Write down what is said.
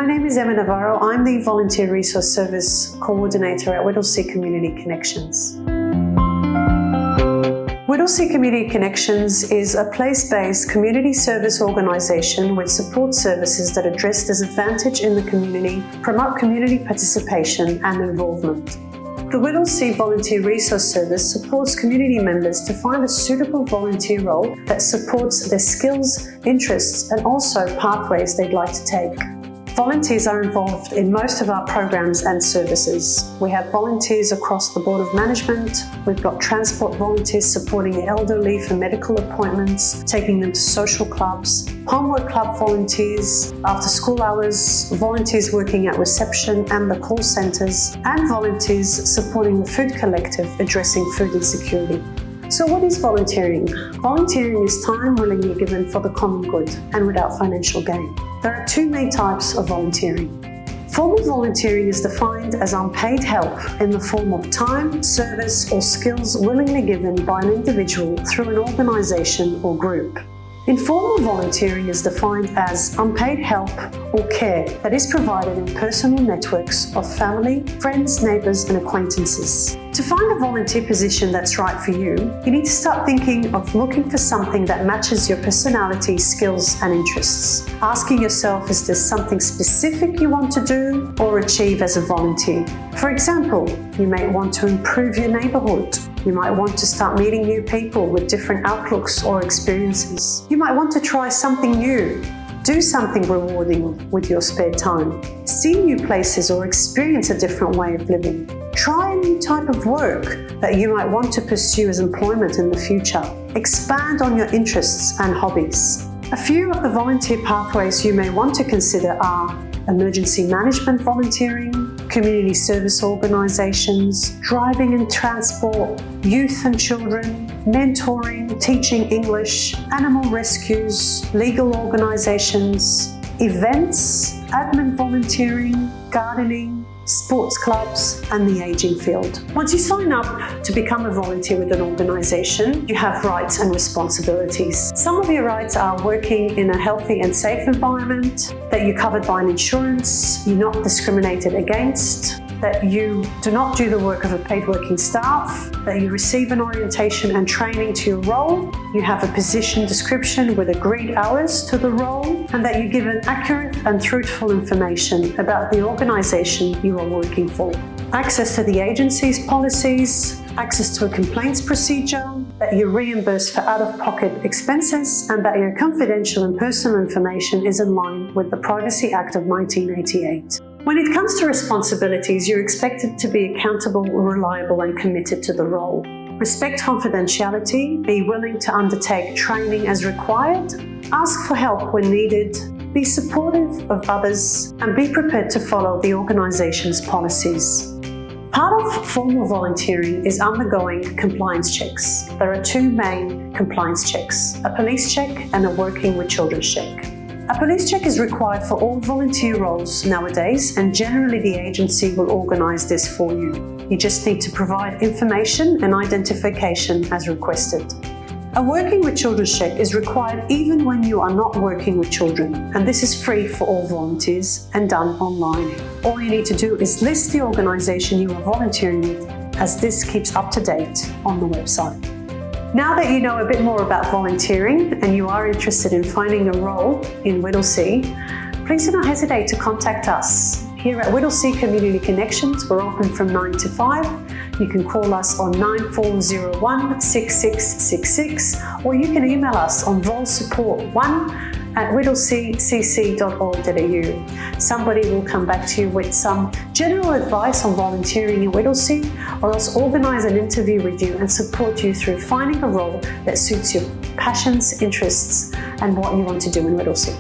name is Emma Navarro. I'm the Volunteer Resource Service Coordinator at Whittlesea Community Connections. Whittlesea Community Connections is a place-based community service organisation with support services that address disadvantage in the community, promote community participation and involvement. The Whittlesea Volunteer Resource Service supports community members to find a suitable volunteer role that supports their skills, interests and also pathways they'd like to take. Volunteers are involved in most of our programs and services. We have volunteers across the Board of Management. We've got transport volunteers supporting the elderly for medical appointments, taking them to social clubs, homework club volunteers, after school hours, volunteers working at reception and the call centres, and volunteers supporting the Food Collective addressing food insecurity. So what is volunteering? Volunteering is time willingly given for the common good and without financial gain. There are two main types of volunteering. Formal volunteering is defined as unpaid help in the form of time, service or skills willingly given by an individual through an organisation or group. Informal volunteering is defined as unpaid help or care that is provided in personal networks of family, friends, neighbours and acquaintances. To find a volunteer position that's right for you, you need to start thinking of looking for something that matches your personality, skills and interests. Asking yourself, is there something specific you want to do or achieve as a volunteer? For example, you may want to improve your neighbourhood. You might want to start meeting new people with different outlooks or experiences. You might want to try something new. Do something rewarding with your spare time. See new places or experience a different way of living. Try a new type of work that you might want to pursue as employment in the future. Expand on your interests and hobbies. A few of the volunteer pathways you may want to consider are emergency management volunteering, community service organisations, driving and transport, youth and children, mentoring, teaching English, animal rescues, legal organisations, events, admin volunteering, gardening, sports clubs and the ageing field. Once you sign up to become a volunteer with an organisation, you have rights and responsibilities. Some of your rights are working in a healthy and safe environment, that you're covered by an insurance, you're not discriminated against, that you do not do the work of a paid working staff, that you receive an orientation and training to your role, you have a position description with agreed hours to the role, and that you give an accurate and truthful information about the organisation you are working for. Access to the agency's policies, access to a complaints procedure, that you're reimbursed for out-of-pocket expenses, and that your confidential and personal information is in line with the Privacy Act of 1988. When it comes to responsibilities, you're expected to be accountable, reliable and committed to the role. Respect confidentiality, be willing to undertake training as required, ask for help when needed, be supportive of others and be prepared to follow the organisation's policies. Part of formal volunteering is undergoing compliance checks. There are two main compliance checks, a police check and a working with children check. A police check is required for all volunteer roles nowadays, and generally the agency will organise this for you. You just need to provide information and identification as requested. A working with children check is required even when you are not working with children, and this is free for all volunteers and done online. All you need to do is list the organisation you are volunteering with, as this keeps up to date on the website. Now that you know a bit more about volunteering and you are interested in finding a role in Whittlesea, please do not hesitate to contact us. Here at Whittlesea Community Connections, we're open from 9 to 5. You can call us on 9401 6666 or you can email us on volsupport1@whittleseacc.org.au. Somebody will come back to you with some general advice on volunteering in Whittlesea, or else organise an interview with you and support you through finding a role that suits your passions, interests and what you want to do in Whittlesea.